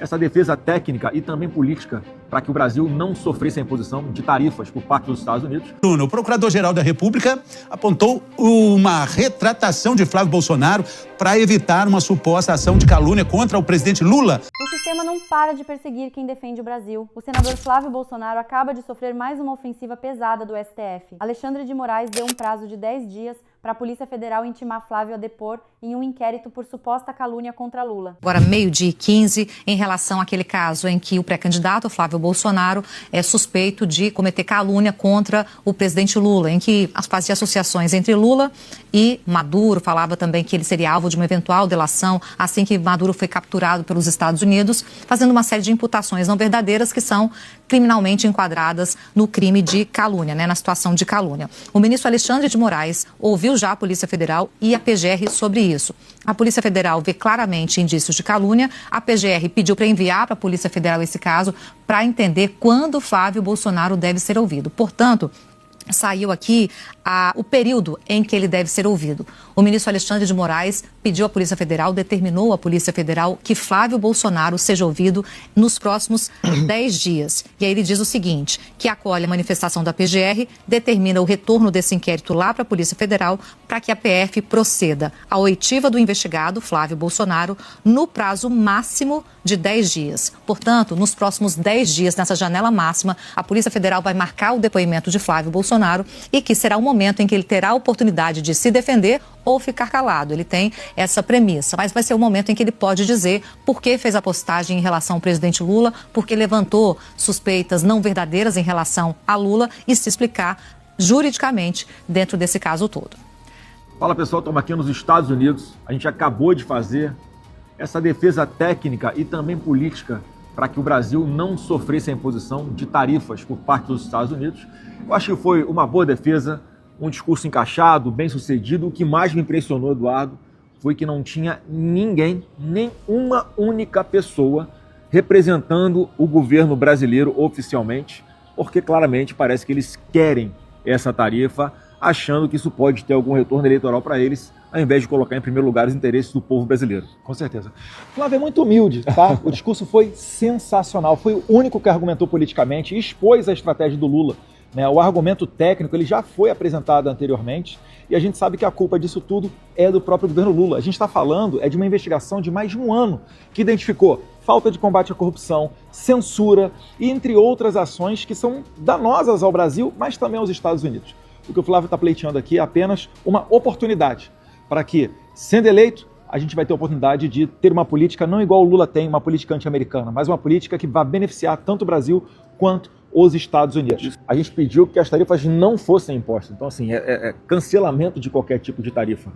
essa defesa técnica e também política para que o Brasil não sofresse a imposição de tarifas por parte dos Estados Unidos. O Procurador-Geral da República apontou uma retratação de Flávio Bolsonaro para evitar uma suposta ação de calúnia contra o presidente Lula. O sistema não para de perseguir quem defende o Brasil. O senador Flávio Bolsonaro acaba de sofrer mais uma ofensiva pesada do STF. Alexandre de Moraes deu um prazo de 10 dias para a Polícia Federal intimar Flávio a depor em um inquérito por suposta calúnia contra Lula. Agora, 12h15, em relação àquele caso em que o pré-candidato Flávio Bolsonaro é suspeito de cometer calúnia contra o presidente Lula, em que fazia associações entre Lula e Maduro, falava também que ele seria alvo de uma eventual delação assim que Maduro foi capturado pelos Estados Unidos, fazendo uma série de imputações não verdadeiras que são criminalmente enquadradas no crime de calúnia, na situação de calúnia. O ministro Alexandre de Moraes ouviu já a Polícia Federal e a PGR sobre isso. A Polícia Federal vê claramente indícios de calúnia, a PGR pediu para enviar para a Polícia Federal esse caso para entender quando Flávio Bolsonaro deve ser ouvido. Portanto, saiu aqui o período em que ele deve ser ouvido. O ministro Alexandre de Moraes pediu à Polícia Federal, determinou à Polícia Federal que Flávio Bolsonaro seja ouvido nos próximos 10 dias. E aí ele diz o seguinte, que acolhe a manifestação da PGR, determina o retorno desse inquérito lá para a Polícia Federal para que a PF proceda à oitiva do investigado, Flávio Bolsonaro, no prazo máximo de 10 dias. Portanto, nos próximos 10 dias, nessa janela máxima, a Polícia Federal vai marcar o depoimento de Flávio Bolsonaro e que será o momento em que ele terá a oportunidade de se defender ou ficar calado. Ele tem essa premissa, mas vai ser o momento em que ele pode dizer por que fez a postagem em relação ao presidente Lula, porque levantou suspeitas não verdadeiras em relação a Lula e se explicar juridicamente dentro desse caso todo. Fala pessoal, estamos aqui nos Estados Unidos. A gente acabou de fazer essa defesa técnica e também política para que o Brasil não sofresse a imposição de tarifas por parte dos Estados Unidos. Eu acho que foi uma boa defesa, um discurso encaixado, bem sucedido. O que mais me impressionou, Eduardo, foi que não tinha ninguém, nem uma única pessoa representando o governo brasileiro oficialmente, porque claramente parece que eles querem essa tarifa, achando que isso pode ter algum retorno eleitoral para eles, ao invés de colocar em primeiro lugar os interesses do povo brasileiro. Com certeza. Flávio é muito humilde, tá? O discurso foi sensacional, foi o único que argumentou politicamente e expôs a estratégia do Lula. O argumento técnico ele já foi apresentado anteriormente e a gente sabe que a culpa disso tudo é do próprio governo Lula. A gente está falando de uma investigação de mais de um ano que identificou falta de combate à corrupção, censura e entre outras ações que são danosas ao Brasil, mas também aos Estados Unidos. O que o Flávio está pleiteando aqui é apenas uma oportunidade para que, sendo eleito, a gente vai ter a oportunidade de ter uma política não igual o Lula tem, uma política anti-americana, mas uma política que vai beneficiar tanto o Brasil quanto os Estados Unidos. A gente pediu que as tarifas não fossem impostas. Então, assim, é cancelamento de qualquer tipo de tarifa.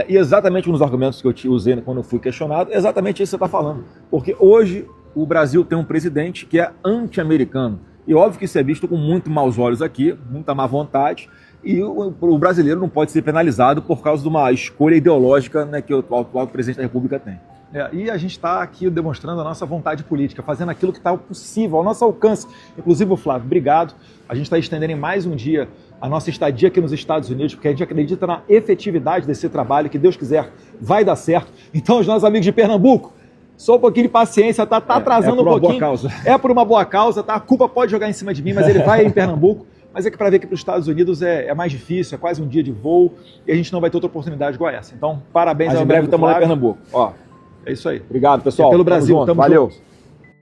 E exatamente um dos argumentos que eu te usei quando eu fui questionado, é exatamente isso que você está falando. Porque hoje o Brasil tem um presidente que é anti-americano. E óbvio que isso é visto com muito maus olhos aqui, muita má vontade. E o brasileiro não pode ser penalizado por causa de uma escolha ideológica que o atual presidente da República tem. E a gente está aqui demonstrando a nossa vontade política, fazendo aquilo que está possível, ao nosso alcance. Inclusive, Flávio, obrigado. A gente está estendendo em mais um dia a nossa estadia aqui nos Estados Unidos, porque a gente acredita na efetividade desse trabalho, que Deus quiser, vai dar certo. Então, os nossos amigos de Pernambuco, só um pouquinho de paciência, tá atrasando um pouquinho. É por uma boa causa, tá? A culpa pode jogar em cima de mim, mas ele vai em Pernambuco. Mas é que para ver que para os Estados Unidos é mais difícil, é quase um dia de voo e a gente não vai ter outra oportunidade igual essa. Então, parabéns ao em breve estamos lá em Pernambuco. É isso aí. Obrigado, pessoal. Pelo Brasil. Valeu.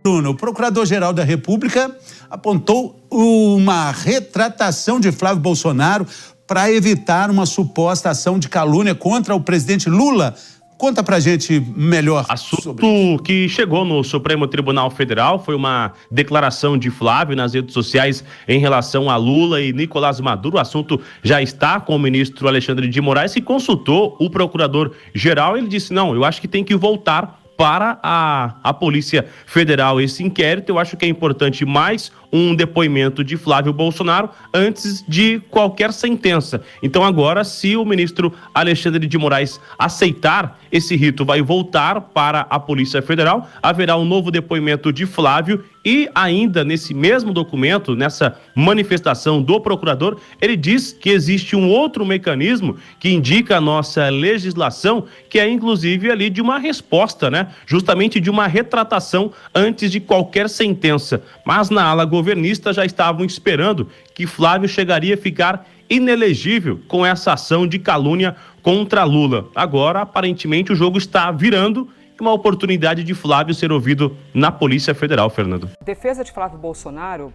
O Procurador-Geral da República apontou uma retratação de Flávio Bolsonaro para evitar uma suposta ação de calúnia contra o presidente Lula. Conta pra gente melhor. Assunto que chegou no Supremo Tribunal Federal foi uma declaração de Flávio nas redes sociais em relação a Lula e Nicolás Maduro. O assunto já está com o ministro Alexandre de Moraes, que consultou o procurador-geral. Ele disse, não, eu acho que tem que voltar para a Polícia Federal esse inquérito. Eu acho que é importante mais um depoimento de Flávio Bolsonaro antes de qualquer sentença. Então agora, se o ministro Alexandre de Moraes aceitar, esse rito vai voltar para a Polícia Federal, haverá um novo depoimento de Flávio e ainda nesse mesmo documento, nessa manifestação do procurador, ele diz que existe um outro mecanismo que indica a nossa legislação, que é inclusive ali de uma resposta, né? Justamente de uma retratação antes de qualquer sentença. Mas na ala governista já estavam esperando que Flávio chegaria a ficar inelegível com essa ação de calúnia contra Lula. Agora, aparentemente, o jogo está virando e uma oportunidade de Flávio ser ouvido na Polícia Federal, Fernando. Defesa de Flávio Bolsonaro,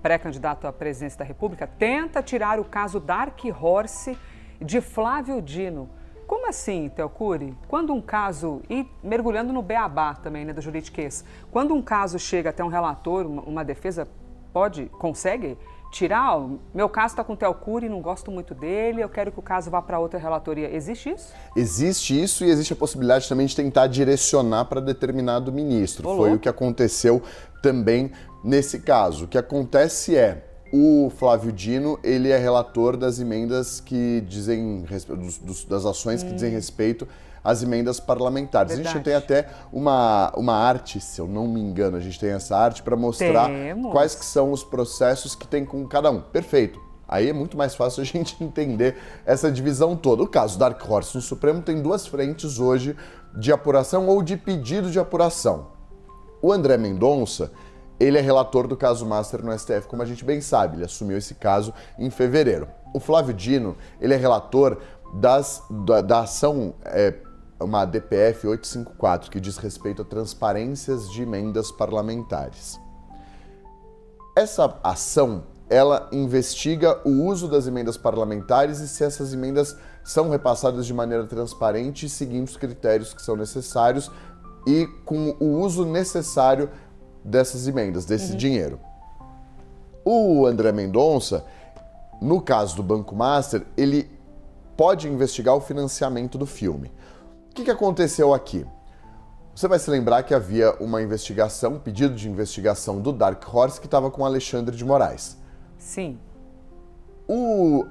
pré-candidato à presidência da República, tenta tirar o caso Dark Horse de Flávio Dino. Como assim, Teocuri? Quando um caso, e mergulhando no beabá também, né, do juridiquês, quando um caso chega até um relator, uma defesa consegue tirar? Meu caso está com o Teocuri, não gosto muito dele, eu quero que o caso vá para outra relatoria. Existe isso? Existe isso e existe a possibilidade também de tentar direcionar para determinado ministro. Foi o que aconteceu também nesse caso. O que acontece é, o Flávio Dino, ele é relator das emendas que dizem, das ações que dizem respeito às emendas parlamentares. Verdade. A gente tem até uma arte, se eu não me engano, a gente tem essa arte para mostrar quais que são os processos que tem com cada um. Perfeito. Aí é muito mais fácil a gente entender essa divisão toda. O caso Dark Horse no Supremo tem duas frentes hoje de apuração ou de pedido de apuração. O André Mendonça, ele é relator do caso Master no STF, como a gente bem sabe, ele assumiu esse caso em fevereiro. O Flávio Dino, ele é relator da ação, uma DPF 854, que diz respeito a transparências de emendas parlamentares. Essa ação, ela investiga o uso das emendas parlamentares e se essas emendas são repassadas de maneira transparente, seguindo os critérios que são necessários e com o uso necessário dessas emendas, desse dinheiro. O André Mendonça, no caso do Banco Master, ele pode investigar o financiamento do filme. O que aconteceu aqui? Você vai se lembrar que havia uma investigação, um pedido de investigação do Dark Horse que estava com Alexandre de Moraes. Sim.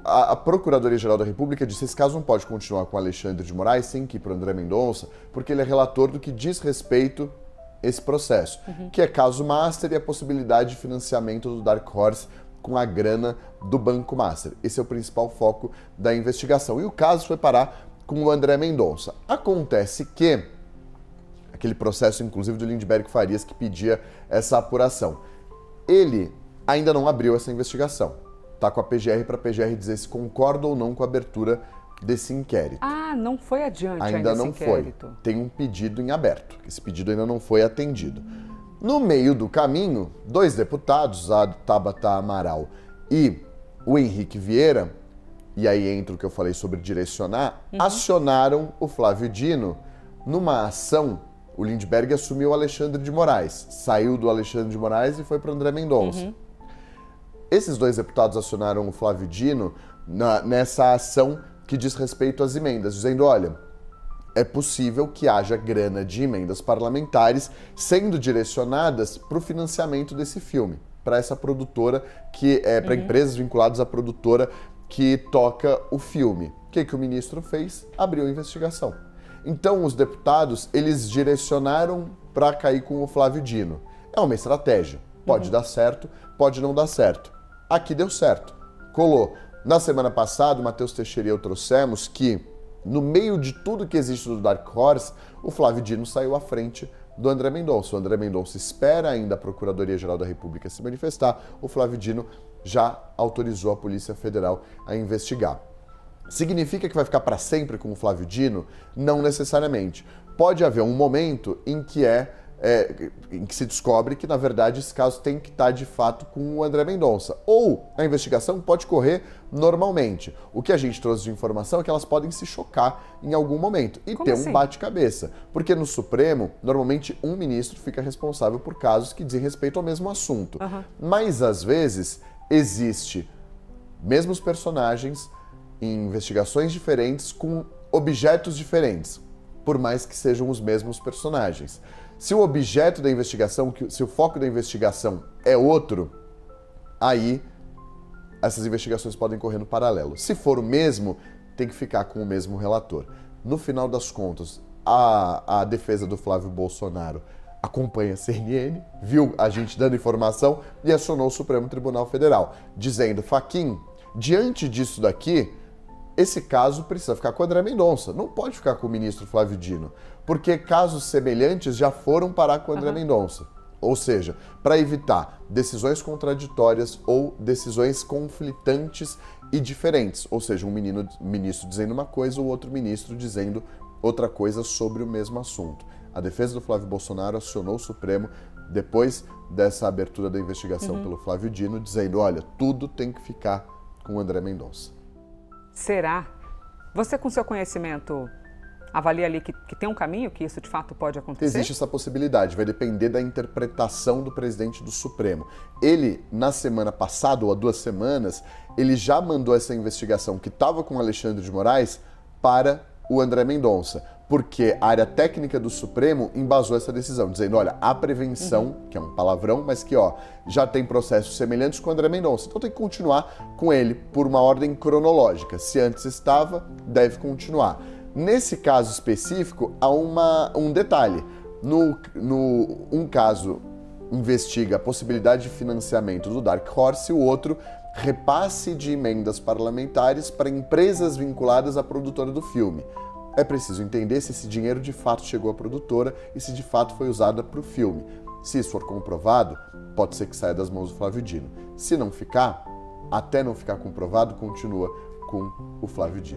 A Procuradoria-Geral da República disse que esse caso não pode continuar com Alexandre de Moraes, sem que ir para o André Mendonça, porque ele é relator do que diz respeito a esse processo, que é caso Master e a possibilidade de financiamento do Dark Horse com a grana do Banco Master. Esse é o principal foco da investigação. E o caso foi parar com o André Mendonça. Acontece que aquele processo, inclusive, do Lindbergh Farias, que pedia essa apuração, ele ainda não abriu essa investigação. Está com a PGR para a PGR dizer se concorda ou não com a abertura desse inquérito. Ah, não foi adiante ainda não foi. Tem um pedido em aberto. Esse pedido ainda não foi atendido. No meio do caminho, dois deputados, a Tabata Amaral e o Henrique Vieira, e aí entra o que eu falei sobre direcionar, acionaram o Flávio Dino numa ação. O Lindbergh assumiu o Alexandre de Moraes, saiu do Alexandre de Moraes e foi para o André Mendonça. Esses dois deputados acionaram o Flávio Dino nessa ação que diz respeito às emendas, dizendo, olha, é possível que haja grana de emendas parlamentares sendo direcionadas para o financiamento desse filme, para essa produtora, para empresas vinculadas à produtora que toca o filme. O que o ministro fez? Abriu a investigação. Então, os deputados, eles direcionaram para cair com o Flávio Dino. É uma estratégia. Pode dar certo, pode não dar certo. Aqui deu certo. Colou. Na semana passada, o Matheus Teixeira e eu trouxemos que, no meio de tudo que existe do Dark Horse, o Flávio Dino saiu à frente do André Mendonça. O André Mendonça espera ainda a Procuradoria-Geral da República se manifestar. O Flávio Dino já autorizou a Polícia Federal a investigar. Significa que vai ficar para sempre com o Flávio Dino? Não necessariamente. Pode haver um momento em que em que se descobre que, na verdade, esse caso tem que estar, de fato, com o André Mendonça. Ou a investigação pode correr normalmente. O que a gente trouxe de informação é que elas podem se chocar em algum momento e ter um bate-cabeça. Porque no Supremo, normalmente, um ministro fica responsável por casos que dizem respeito ao mesmo assunto. Mas, às vezes, existe mesmos personagens em investigações diferentes com objetos diferentes, por mais que sejam os mesmos personagens. Se o objeto da investigação, se o foco da investigação é outro, aí essas investigações podem correr no paralelo. Se for o mesmo, tem que ficar com o mesmo relator. No final das contas, a defesa do Flávio Bolsonaro acompanha a CNN, viu a gente dando informação e acionou o Supremo Tribunal Federal, dizendo: Fachin, diante disso daqui, esse caso precisa ficar com o André Mendonça, não pode ficar com o ministro Flávio Dino, porque casos semelhantes já foram parar com o André Mendonça. Ou seja, para evitar decisões contraditórias ou decisões conflitantes e diferentes. Ou seja, um ministro dizendo uma coisa, o outro ministro dizendo outra coisa sobre o mesmo assunto. A defesa do Flávio Bolsonaro acionou o Supremo depois dessa abertura da investigação pelo Flávio Dino, dizendo: olha, tudo tem que ficar com o André Mendonça. Será? Você, com seu conhecimento, avalia ali que tem um caminho, que isso de fato pode acontecer? Existe essa possibilidade, vai depender da interpretação do presidente do Supremo. Ele, na semana passada, ou há 2 semanas, ele já mandou essa investigação que estava com o Alexandre de Moraes para o André Mendonça, porque a área técnica do Supremo embasou essa decisão, dizendo: olha, a prevenção, que é um palavrão, mas que já tem processos semelhantes com o André Mendonça, então tem que continuar com ele por uma ordem cronológica. Se antes estava, deve continuar. Nesse caso específico, há um detalhe. Um caso investiga a possibilidade de financiamento do Dark Horse, o outro, repasse de emendas parlamentares para empresas vinculadas à produtora do filme. É preciso entender se esse dinheiro de fato chegou à produtora e se de fato foi usado para o filme. Se isso for comprovado, pode ser que saia das mãos do Flávio Dino. Se não ficar, até não ficar comprovado, continua com o Flávio Dino.